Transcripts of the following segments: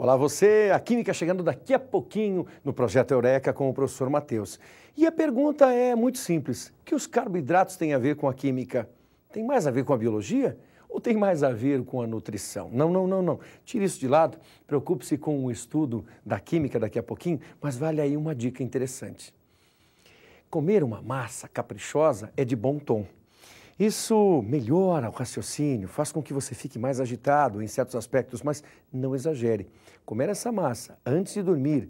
Olá você, a Química chegando daqui a pouquinho no Projeto Eureka com o professor Matheus. E a pergunta é muito simples, o que os carboidratos têm a ver com a química? Tem mais a ver com a biologia ou tem mais a ver com a nutrição? Não. Tire isso de lado, preocupe-se com o estudo da química daqui a pouquinho, mas vale aí uma dica interessante. Comer uma massa caprichosa é de bom tom. Isso melhora o raciocínio, faz com que você fique mais agitado em certos aspectos, mas não exagere. Comer essa massa antes de dormir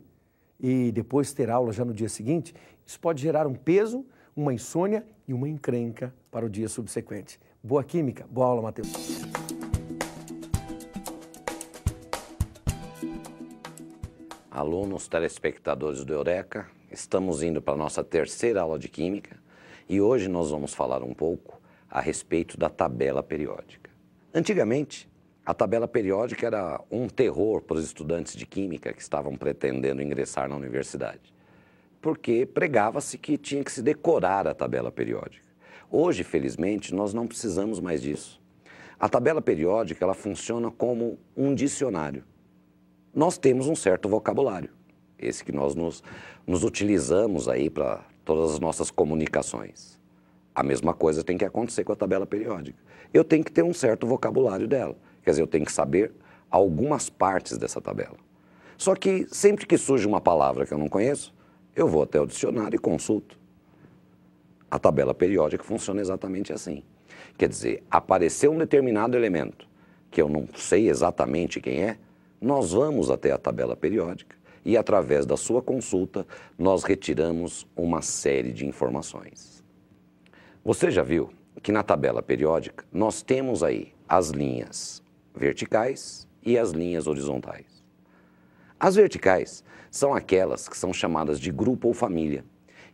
e depois ter aula já no dia seguinte, isso pode gerar um peso, uma insônia e uma encrenca para o dia subsequente. Boa química, boa aula, Matheus. Alunos, telespectadores do Eureka, estamos indo para a nossa terceira aula de Química e hoje nós vamos falar um pouco a respeito da tabela periódica. Antigamente, a tabela periódica era um terror para os estudantes de Química que estavam pretendendo ingressar na universidade, porque pregava-se que tinha que se decorar a tabela periódica. Hoje, felizmente, nós não precisamos mais disso. A tabela periódica ela funciona como um dicionário. Nós temos um certo vocabulário, esse que nós nos utilizamos aí para todas as nossas comunicações. A mesma coisa tem que acontecer com a tabela periódica. Eu tenho que ter um certo vocabulário dela, quer dizer, eu tenho que saber algumas partes dessa tabela. Só que sempre que surge uma palavra que eu não conheço, eu vou até o dicionário e consulto. A tabela periódica funciona exatamente assim. Quer dizer, apareceu um determinado elemento que eu não sei exatamente quem é, nós vamos até a tabela periódica e, através da sua consulta, nós retiramos uma série de informações. Você já viu que na tabela periódica nós temos aí as linhas verticais e as linhas horizontais. As verticais são aquelas que são chamadas de grupo ou família.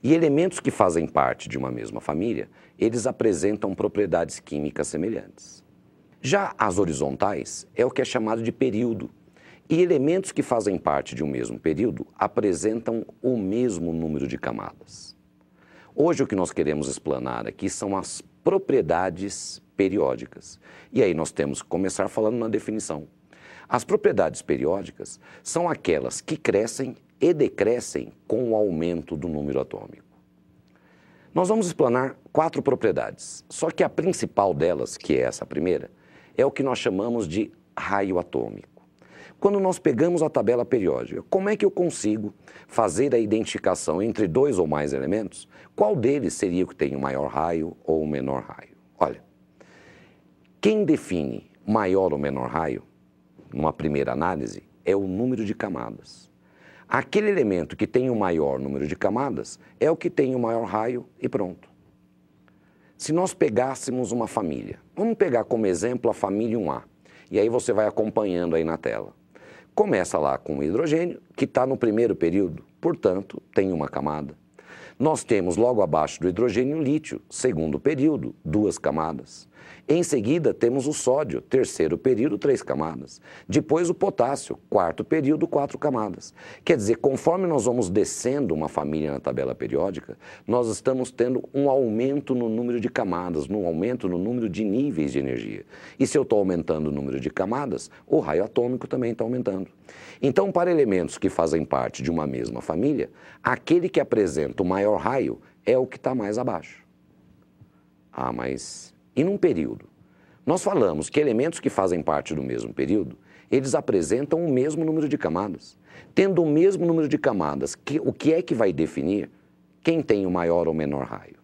E elementos que fazem parte de uma mesma família, eles apresentam propriedades químicas semelhantes. Já as horizontais é o que é chamado de período. E elementos que fazem parte de um mesmo período apresentam o mesmo número de camadas. Hoje o que nós queremos explanar aqui são as propriedades periódicas. E aí nós temos que começar falando na definição. As propriedades periódicas são aquelas que crescem e decrescem com o aumento do número atômico. Nós vamos explanar 4 propriedades, só que a principal delas, que é essa primeira, é o que nós chamamos de raio atômico. Quando nós pegamos a tabela periódica, como é que eu consigo fazer a identificação entre 2 ou mais elementos? Qual deles seria o que tem o maior raio ou o menor raio? Olha, quem define maior ou menor raio, numa primeira análise, é o número de camadas. Aquele elemento que tem o maior número de camadas é o que tem o maior raio e pronto. Se nós pegássemos uma família, vamos pegar como exemplo a família 1A, e aí você vai acompanhando aí na tela. Começa lá com o hidrogênio, que está no primeiro período, portanto, tem uma camada. Nós temos logo abaixo do hidrogênio o lítio, segundo período, 2 camadas. Em seguida, temos o sódio, terceiro período, 3 camadas. Depois o potássio, quarto período, 4 camadas. Quer dizer, conforme nós vamos descendo uma família na tabela periódica, nós estamos tendo um aumento no número de camadas, um aumento no número de níveis de energia. E se eu estou aumentando o número de camadas, o raio atômico também está aumentando. Então, para elementos que fazem parte de uma mesma família, aquele que apresenta o maior raio é o que está mais abaixo. Ah, mas e num período? Nós falamos que elementos que fazem parte do mesmo período, eles apresentam o mesmo número de camadas. Tendo o mesmo número de camadas, o que é que vai definir quem tem o maior ou menor raio?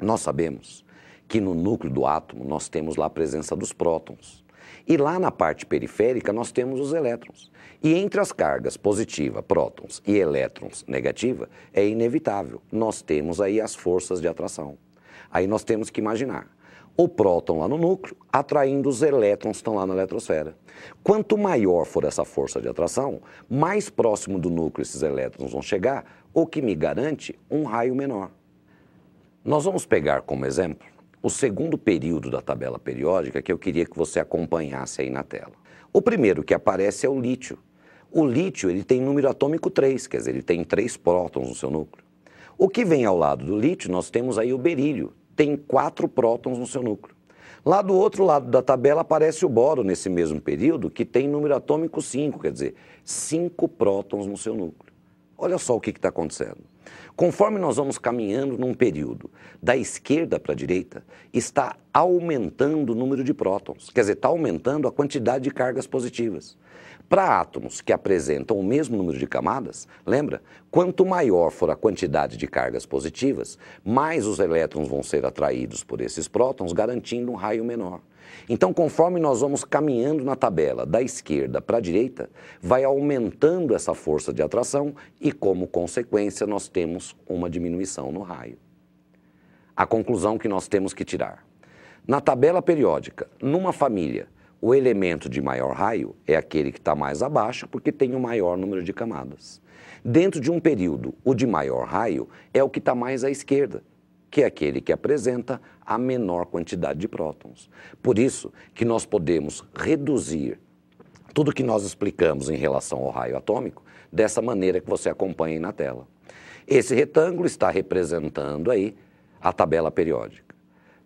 Nós sabemos que no núcleo do átomo nós temos lá a presença dos prótons. E lá na parte periférica nós temos os elétrons. E entre as cargas positiva, prótons, e elétrons, negativa, é inevitável. Nós temos aí as forças de atração. Aí nós temos que imaginar o próton lá no núcleo atraindo os elétrons que estão lá na eletrosfera. Quanto maior for essa força de atração, mais próximo do núcleo esses elétrons vão chegar, o que me garante um raio menor. Nós vamos pegar como exemplo o segundo período da tabela periódica que eu queria que você acompanhasse aí na tela. O primeiro que aparece é o lítio. O lítio ele tem número atômico 3, quer dizer, ele tem 3 prótons no seu núcleo. O que vem ao lado do lítio, nós temos aí o berílio, tem 4 prótons no seu núcleo. Lá do outro lado da tabela aparece o boro nesse mesmo período, que tem número atômico 5, quer dizer, 5 prótons no seu núcleo. Olha só o que está acontecendo. Conforme nós vamos caminhando num período da esquerda para a direita, está aumentando o número de prótons, quer dizer, está aumentando a quantidade de cargas positivas. Para átomos que apresentam o mesmo número de camadas, lembra? Quanto maior for a quantidade de cargas positivas, mais os elétrons vão ser atraídos por esses prótons, garantindo um raio menor. Então, conforme nós vamos caminhando na tabela da esquerda para a direita, vai aumentando essa força de atração e, como consequência, nós temos uma diminuição no raio. A conclusão que nós temos que tirar. Na tabela periódica, numa família, o elemento de maior raio é aquele que está mais abaixo porque tem o maior número de camadas. Dentro de um período, o de maior raio é o que está mais à esquerda, que é aquele que apresenta a menor quantidade de prótons. Por isso que nós podemos reduzir tudo que nós explicamos em relação ao raio atômico dessa maneira que você acompanha aí na tela. Esse retângulo está representando aí a tabela periódica.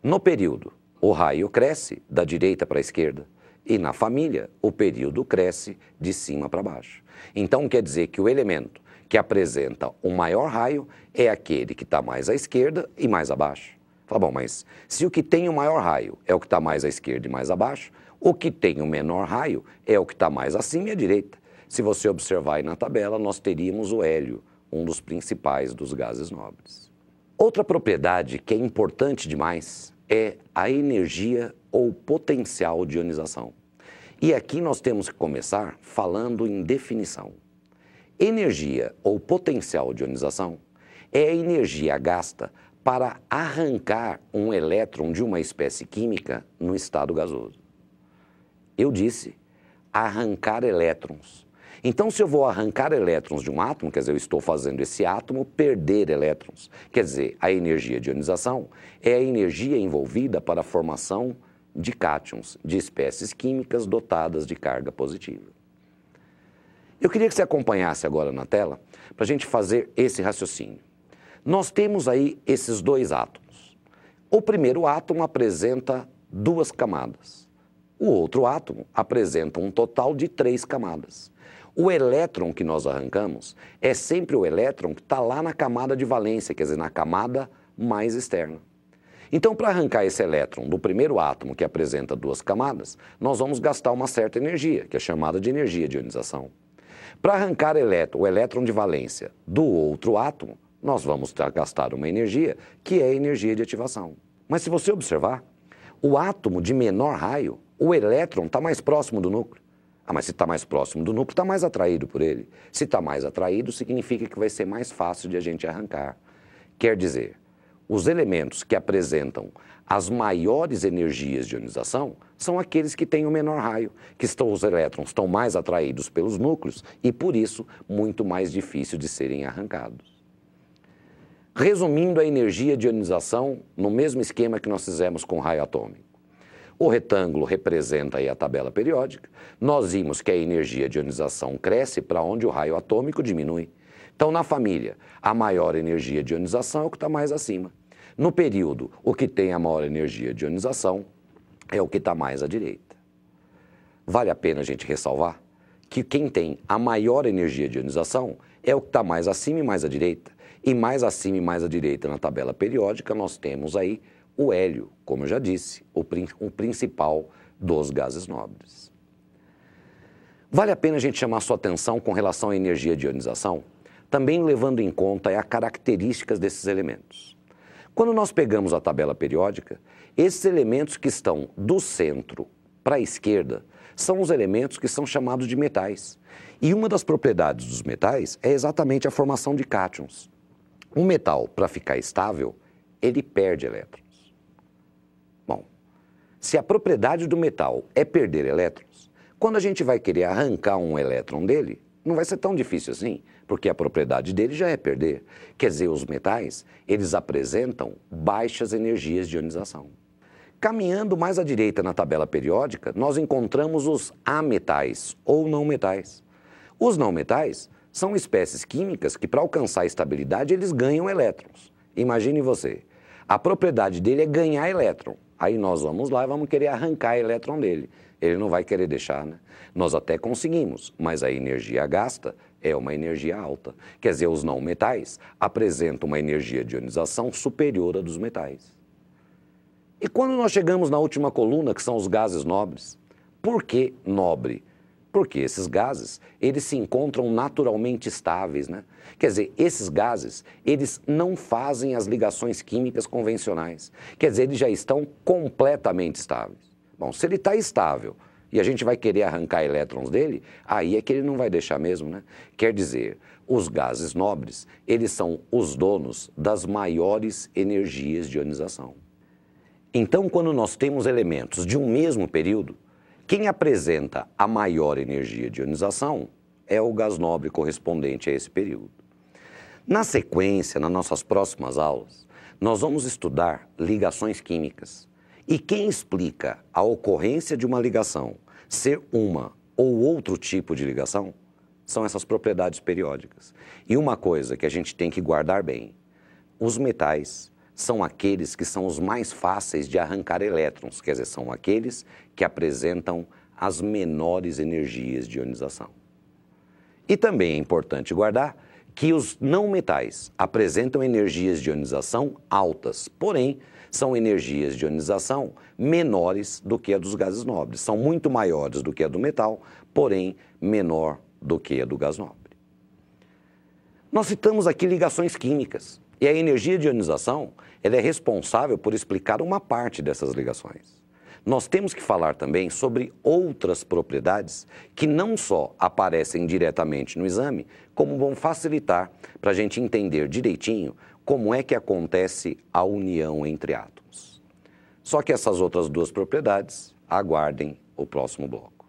No período, o raio cresce da direita para a esquerda. E na família, o período cresce de cima para baixo. Então, quer dizer que o elemento que apresenta o maior raio é aquele que está mais à esquerda e mais abaixo. Fala, bom, mas se o que tem o maior raio é o que está mais à esquerda e mais abaixo, o que tem o menor raio é o que está mais acima e à direita. Se você observar aí na tabela, nós teríamos o hélio, um dos principais dos gases nobres. Outra propriedade que é importante demais é a energia ou potencial de ionização. E aqui nós temos que começar falando em definição. Energia ou potencial de ionização é a energia gasta para arrancar um elétron de uma espécie química no estado gasoso. Eu disse arrancar elétrons. Então, se eu vou arrancar elétrons de um átomo, quer dizer, eu estou fazendo esse átomo perder elétrons. Quer dizer, a energia de ionização é a energia envolvida para a formação de cátions, de espécies químicas dotadas de carga positiva. Eu queria que você acompanhasse agora na tela para a gente fazer esse raciocínio. Nós temos aí esses dois átomos. O primeiro átomo apresenta 2 camadas. O outro átomo apresenta um total de 3 camadas. O elétron que nós arrancamos é sempre o elétron que está lá na camada de valência, quer dizer, na camada mais externa. Então, para arrancar esse elétron do primeiro átomo, que apresenta 2 camadas, nós vamos gastar uma certa energia, que é chamada de energia de ionização. Para arrancar o elétron de valência do outro átomo, nós vamos gastar uma energia, que é a energia de ativação. Mas se você observar, o átomo de menor raio, o elétron está mais próximo do núcleo. Ah, mas se está mais próximo do núcleo, está mais atraído por ele. Se está mais atraído, significa que vai ser mais fácil de a gente arrancar. Quer dizer, os elementos que apresentam as maiores energias de ionização são aqueles que têm o menor raio, que os elétrons estão mais atraídos pelos núcleos e, por isso, muito mais difícil de serem arrancados. Resumindo a energia de ionização, no mesmo esquema que nós fizemos com o raio atômico. O retângulo representa aí a tabela periódica. Nós vimos que a energia de ionização cresce para onde o raio atômico diminui. Então, na família, a maior energia de ionização é o que está mais acima. No período, o que tem a maior energia de ionização é o que está mais à direita. Vale a pena a gente ressalvar que quem tem a maior energia de ionização é o que está mais acima e mais à direita. E mais acima e mais à direita na tabela periódica nós temos aí o hélio, como eu já disse, o principal dos gases nobres. Vale a pena a gente chamar a sua atenção com relação à energia de ionização, também levando em conta as características desses elementos. Quando nós pegamos a tabela periódica, esses elementos que estão do centro para a esquerda são os elementos que são chamados de metais. E uma das propriedades dos metais é exatamente a formação de cátions. Um metal, para ficar estável, ele perde elétrons. Bom, se a propriedade do metal é perder elétrons, quando a gente vai querer arrancar um elétron dele, não vai ser tão difícil assim, porque a propriedade dele já é perder. Quer dizer, os metais, eles apresentam baixas energias de ionização. Caminhando mais à direita na tabela periódica, nós encontramos os ametais, ou não metais. Os não metais são espécies químicas que, para alcançar a estabilidade, eles ganham elétrons. Imagine você, a propriedade dele é ganhar elétron. Aí nós vamos lá e vamos querer arrancar elétron dele. Ele não vai querer deixar, né? Nós até conseguimos, mas a energia gasta é uma energia alta. Quer dizer, os não metais apresentam uma energia de ionização superior à dos metais. E quando nós chegamos na última coluna, que são os gases nobres, por que nobre? Porque esses gases, eles se encontram naturalmente estáveis, né? Quer dizer, esses gases, eles não fazem as ligações químicas convencionais. Quer dizer, eles já estão completamente estáveis. Bom, se ele está estável e a gente vai querer arrancar elétrons dele, aí é que ele não vai deixar mesmo, né? Quer dizer, os gases nobres, eles são os donos das maiores energias de ionização. Então, quando nós temos elementos de um mesmo período, quem apresenta a maior energia de ionização é o gás nobre correspondente a esse período. Na sequência, nas nossas próximas aulas, nós vamos estudar ligações químicas. E quem explica a ocorrência de uma ligação ser uma ou outro tipo de ligação são essas propriedades periódicas. E uma coisa que a gente tem que guardar bem, os metais são aqueles que são os mais fáceis de arrancar elétrons, quer dizer, são aqueles que apresentam as menores energias de ionização. E também é importante guardar que os não metais apresentam energias de ionização altas, porém, são energias de ionização menores do que a dos gases nobres. São muito maiores do que a do metal, porém, menor do que a do gás nobre. Nós citamos aqui ligações químicas. E a energia de ionização, ela é responsável por explicar uma parte dessas ligações. Nós temos que falar também sobre outras propriedades que não só aparecem diretamente no exame, como vão facilitar para a gente entender direitinho como é que acontece a união entre átomos. Só que essas outras duas propriedades, aguardem o próximo bloco.